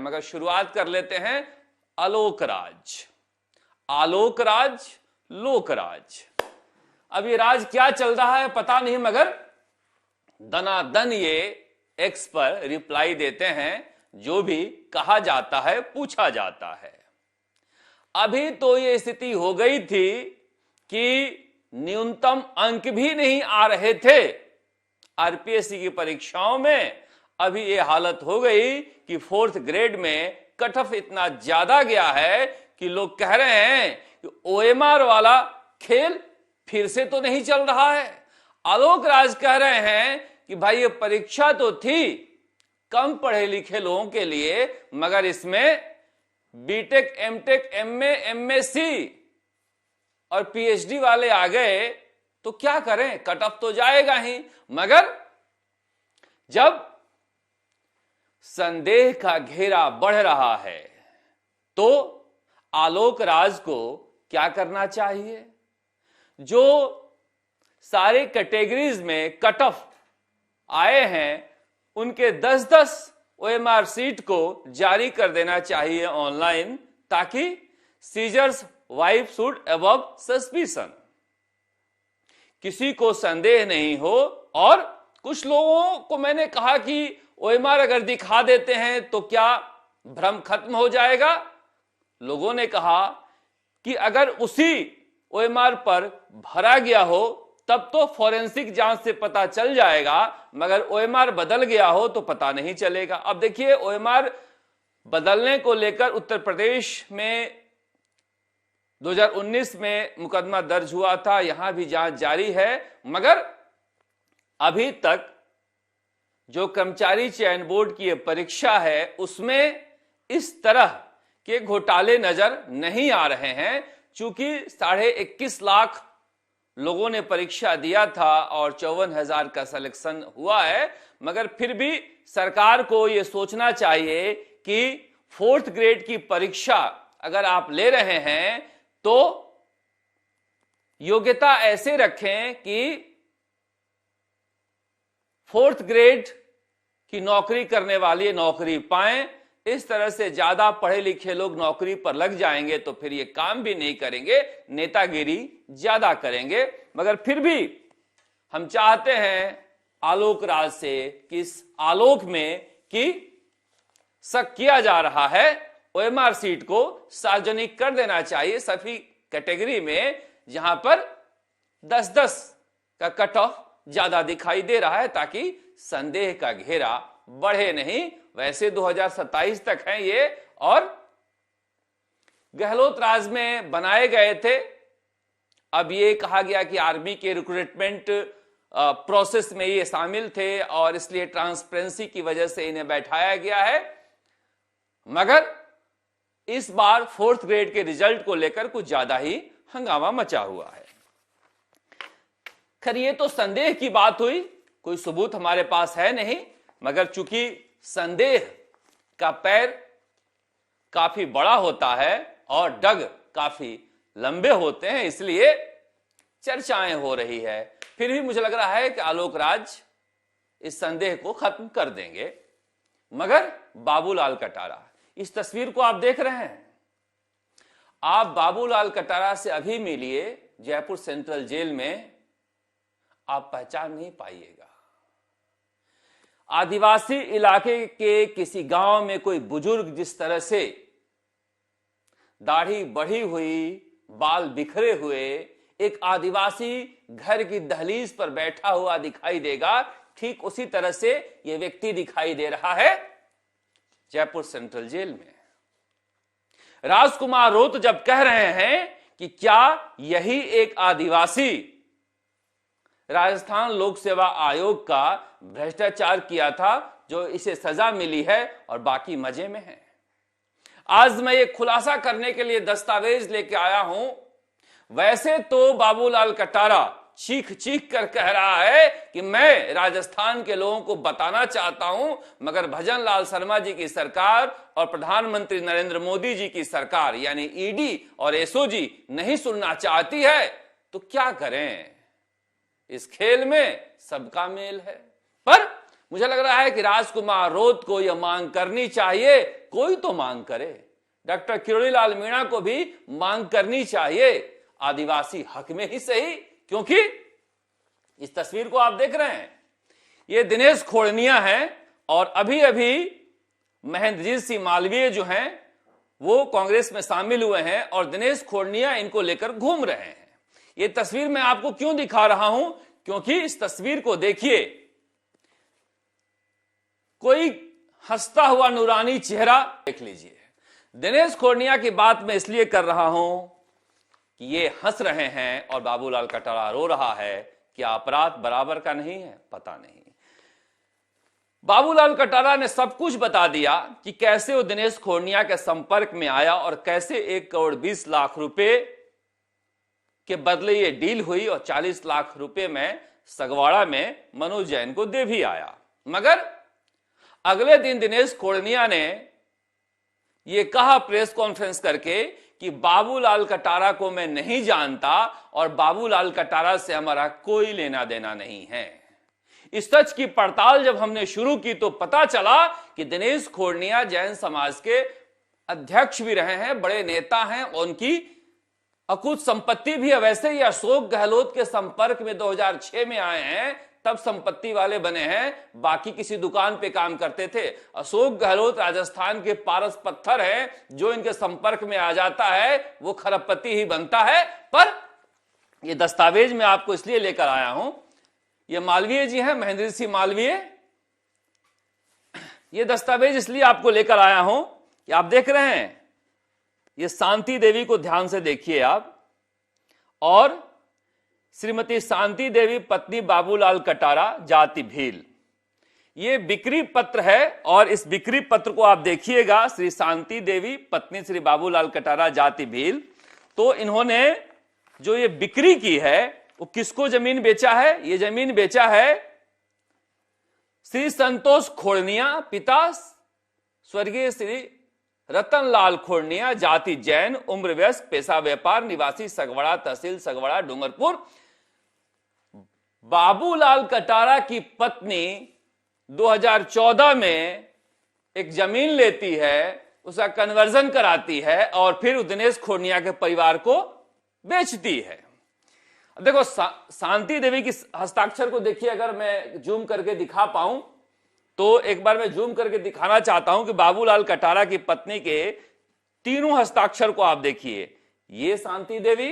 मगर शुरुआत कर लेते हैं आलोक राज। आलोक राज, लोकराज। अब ये राज क्या चल रहा है पता नहीं, मगर दनादन ये एक्स पर रिप्लाई देते हैं, जो भी कहा जाता है पूछा जाता है। अभी तो ये स्थिति हो गई थी कि न्यूनतम अंक भी नहीं आ रहे थे आरपीएससी की परीक्षाओं में। अभी ये हालत हो गई कि 4th ग्रेड में कट ऑफ इतना ज्यादा गया है कि लोग कह रहे हैं कि ओएमआर वाला खेल फिर से तो नहीं चल रहा है। आलोक राज कह रहे हैं कि भाई ये परीक्षा तो थी कम पढ़े लिखे लोगों के लिए, मगर इसमें बीटेक, एमटेक, एमए, एमएससी और पीएचडी वाले आ गए तो क्या करें, कट ऑफ तो जाएगा ही। मगर जब संदेह का घेरा बढ़ रहा है तो आलोक राज को क्या करना चाहिए? जो सारे कैटेगरीज में कट ऑफ आए हैं उनके 10-10 ओएमआर सीट को जारी कर देना चाहिए ऑनलाइन, ताकि seizures wife should above suspicion, किसी को संदेह नहीं हो। और कुछ लोगों को मैंने कहा कि ओएमआर अगर दिखा देते हैं तो क्या भ्रम खत्म हो जाएगा? लोगों ने कहा कि अगर उसी ओएमआर पर भरा गया हो तब तो फॉरेंसिक जांच से पता चल जाएगा, मगर ओएमआर बदल गया हो तो पता नहीं चलेगा। अब देखिए, ओएमआर बदलने को लेकर उत्तर प्रदेश में 2019 में मुकदमा दर्ज हुआ था, यहां भी जांच जारी है, मगर अभी तक जो कर्मचारी चयन बोर्ड की परीक्षा है उसमें इस तरह के घोटाले नजर नहीं आ रहे हैं। चूंकि 21.5 लाख लोगों ने परीक्षा दिया था और 54,000 का सिलेक्शन हुआ है, मगर फिर भी सरकार को यह सोचना चाहिए कि 4th ग्रेड की परीक्षा अगर आप ले रहे हैं तो योग्यता ऐसे रखें कि 4th ग्रेड की नौकरी करने वाली नौकरी पाएं। इस तरह से ज्यादा पढ़े लिखे लोग नौकरी पर लग जाएंगे तो फिर ये काम भी नहीं करेंगे, नेतागिरी ज्यादा करेंगे। मगर फिर भी हम चाहते हैं आलोक राज से कि इस आलोक में कि शक किया जा रहा है, ओएमआर सीट को सार्वजनिक कर देना चाहिए सभी कैटेगरी में जहां पर 10-10 का कट ऑफ ज्यादा दिखाई दे रहा है, ताकि संदेह का घेरा बढ़े नहीं। वैसे 2027 तक है ये, और गहलोत राज में बनाए गए थे। अब ये कहा गया कि आर्मी के रिक्रूटमेंट प्रोसेस में ये शामिल थे और इसलिए ट्रांसपेरेंसी की वजह से इन्हें बैठाया गया है। मगर इस बार 4th ग्रेड के रिजल्ट को लेकर कुछ ज्यादा ही हंगामा मचा हुआ है। खैर, ये तो संदेह की बात हुई, कोई सबूत हमारे पास है नहीं, मगर चूंकि संदेह का पैर काफी बड़ा होता है और डग काफी लंबे होते हैं, इसलिए चर्चाएं हो रही है। फिर भी मुझे लग रहा है कि आलोक राज इस संदेह को खत्म कर देंगे। मगर बाबूलाल कटारा, इस तस्वीर को आप देख रहे हैं, आप बाबूलाल कटारा से अभी मिलिए जयपुर सेंट्रल जेल में, आप पहचान नहीं पाइएगा। आदिवासी इलाके के किसी गांव में कोई बुजुर्ग जिस तरह से दाढ़ी बढ़ी हुई, बाल बिखरे हुए एक आदिवासी घर की दहलीज पर बैठा हुआ दिखाई देगा, ठीक उसी तरह से यह व्यक्ति दिखाई दे रहा है जयपुर सेंट्रल जेल में। राजकुमार रोत जब कह रहे हैं कि क्या यही एक आदिवासी राजस्थान लोक सेवा आयोग का भ्रष्टाचार किया था जो इसे सजा मिली है और बाकी मजे में है। आज मैं ये खुलासा करने के लिए दस्तावेज लेके आया हूं। वैसे तो बाबूलाल कटारा चीख चीख कर कह रहा है कि मैं राजस्थान के लोगों को बताना चाहता हूं, मगर भजन लाल शर्मा जी की सरकार और प्रधानमंत्री नरेंद्र मोदी जी की सरकार यानी ईडी और एसओजी नहीं सुनना चाहती है, तो क्या करें। इस खेल में सबका मेल है। पर मुझे लग रहा है कि राजकुमार रोत को यह मांग करनी चाहिए, कोई तो मांग करे। डॉक्टर किरोड़ीलाल मीणा को भी मांग करनी चाहिए, आदिवासी हक में ही सही। क्योंकि इस तस्वीर को आप देख रहे हैं, ये दिनेश खोड़निया है और अभी अभी महेंद्रजीत सिंह मालवीय जो हैं वो कांग्रेस में शामिल हुए हैं और दिनेश खोड़निया इनको लेकर घूम रहे हैं। ये तस्वीर मैं आपको क्यों दिखा रहा हूं, क्योंकि इस तस्वीर को देखिए, कोई हंसता हुआ नूरानी चेहरा देख लीजिए। दिनेश खोड़निया की बात मैं इसलिए कर रहा हूं कि ये हंस रहे हैं और बाबूलाल कटारा रो रहा है। क्या अपराध बराबर का नहीं है? पता नहीं। बाबूलाल कटारा ने सब कुछ बता दिया कि कैसे वो दिनेश खोड़निया के संपर्क में आया और कैसे 1 करोड़ 20 लाख रुपए के बदले ये डील हुई और 40 लाख रुपए में सगवाड़ा में मनोज जैन को दे भी आया। मगर अगले दिन दिनेश खोड़निया ने यह कहा प्रेस कॉन्फ्रेंस करके कि बाबूलाल कटारा को मैं नहीं जानता और बाबूलाल कटारा से हमारा कोई लेना देना नहीं है। इस सच की पड़ताल जब हमने शुरू की तो पता चला कि दिनेश खोड़निया जैन समाज के अध्यक्ष भी रहे हैं, बड़े नेता हैं, उनकी अकुत संपत्ति भी है। वैसे ही अशोक गहलोत के संपर्क में 2006 में आए हैं, तब संपत्ति वाले बने हैं, बाकी किसी दुकान पे काम करते थे। अशोक गहलोत राजस्थान के पारस पत्थर हैं, जो इनके संपर्क में आ जाता है वो खरबपति ही बनता है। पर ये दस्तावेज मैं आपको इसलिए लेकर आया हूं, ये मालवीय जी हैं, महेंद्र सिंह मालवीय। ये दस्तावेज इसलिए आपको लेकर आया हूं कि आप देख रहे हैं, ये शांति देवी को ध्यान से देखिए आप, और श्रीमती शांति देवी पत्नी बाबूलाल कटारा जाति भील, ये बिक्री पत्र है। और इस बिक्री पत्र को आप देखिएगा, श्री शांति देवी पत्नी श्री बाबूलाल कटारा जाति भील, तो इन्होंने जो ये बिक्री की है वो किसको जमीन बेचा है? ये जमीन बेचा है श्री संतोष खोड़निया, पिता स्वर्गीय श्री रतनलाल खोड़निया, जाति जैन, उम्र वयस्क, पेशा व्यापार, निवासी सगवाड़ा, तहसील सगवाड़ा, डूंगरपुर। बाबूलाल कटारा की पत्नी 2014 में एक जमीन लेती है, उसका कन्वर्जन कराती है और फिर दिनेश खोड़निया के परिवार को बेचती है। देखो शांति देवी की हस्ताक्षर को देखिए, अगर मैं जूम करके दिखा पाऊं तो एक बार मैं जूम करके दिखाना चाहता हूं कि बाबूलाल कटारा की पत्नी के तीनों हस्ताक्षर को आप देखिए। ये शांति देवी,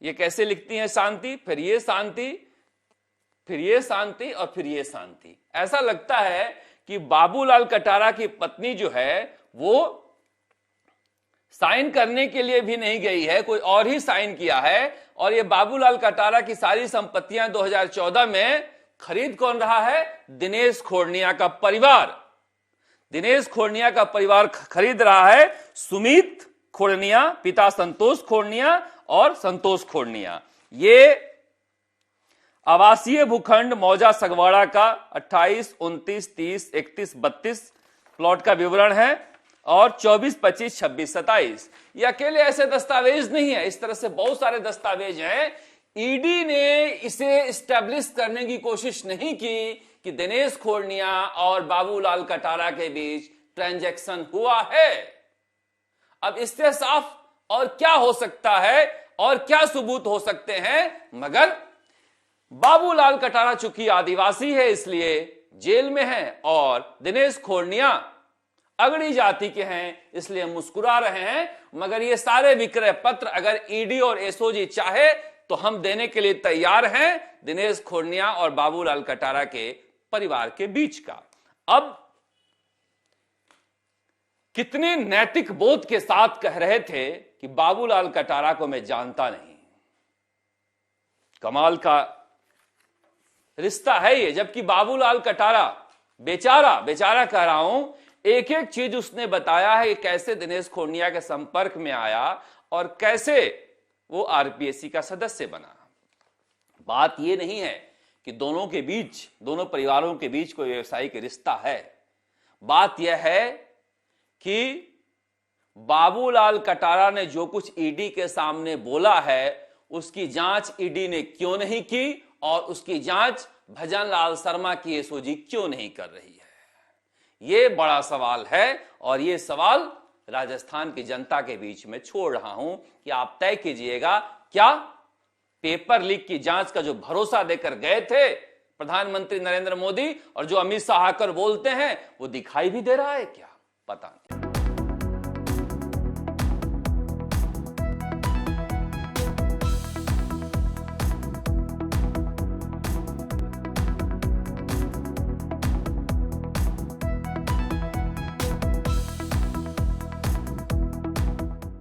ये कैसे लिखती हैं शांति, फिर ये शांति, फिर ये शांति और फिर ये शांति। ऐसा लगता है कि बाबूलाल कटारा की पत्नी जो है वो साइन करने के लिए भी नहीं गई है, कोई और ही साइन किया है। और ये बाबूलाल कटारा की सारी संपत्तियां 2014 में खरीद कौन रहा है? दिनेश खोड़निया का परिवार। दिनेश खोड़निया का परिवार खरीद रहा है। सुमित खोड़निया, पिता संतोष खोड़निया और संतोष खोड़निया। ये आवासीय भूखंड मौजा सगवाड़ा का 28, 29, 30, 31, 32 प्लॉट का विवरण है और 24, 25, 26, 27। ये अकेले ऐसे दस्तावेज नहीं है, इस तरह से बहुत सारे दस्तावेज हैं। ईडी ने इसे इस्टेब्लिश करने की कोशिश नहीं की कि दिनेश खोड़निया और बाबूलाल कटारा के बीच ट्रांजैक्शन हुआ है। अब इससे साफ और क्या हो सकता है और क्या सबूत हो सकते हैं? मगर बाबूलाल कटारा चूंकि आदिवासी है इसलिए जेल में है और दिनेश खोड़निया अगड़ी जाति के हैं इसलिए मुस्कुरा रहे हैं। मगर ये सारे विक्रय पत्र अगर ईडी और एसओजी चाहे तो हम देने के लिए तैयार हैं, दिनेश खोड़निया और बाबूलाल कटारा के परिवार के बीच का। अब कितने नैतिक बोध के साथ कह रहे थे कि बाबूलाल कटारा को मैं जानता नहीं। कमाल का रिश्ता है ये। जबकि बाबूलाल कटारा बेचारा कह रहा हूं, एक एक चीज उसने बताया है कि कैसे दिनेश खोड़निया के संपर्क में आया और कैसे वो आरपीएससी का सदस्य बना। बात यह नहीं है कि दोनों के बीच, दोनों परिवारों के बीच कोई व्यवसायिक रिश्ता है। बात यह है कि बाबूलाल कटारा ने जो कुछ ईडी के सामने बोला है उसकी जांच ईडी ने क्यों नहीं की और उसकी जांच भजन लाल शर्मा की एसओजी क्यों नहीं कर रही है? ये बड़ा सवाल है और ये सवाल राजस्थान की जनता के बीच में छोड़ रहा हूं कि आप तय कीजिएगा, क्या पेपर लीक की जांच का जो भरोसा देकर गए थे प्रधानमंत्री नरेंद्र मोदी और जो अमित शाह आकर बोलते हैं वो दिखाई भी दे रहा है क्या? पता नहीं।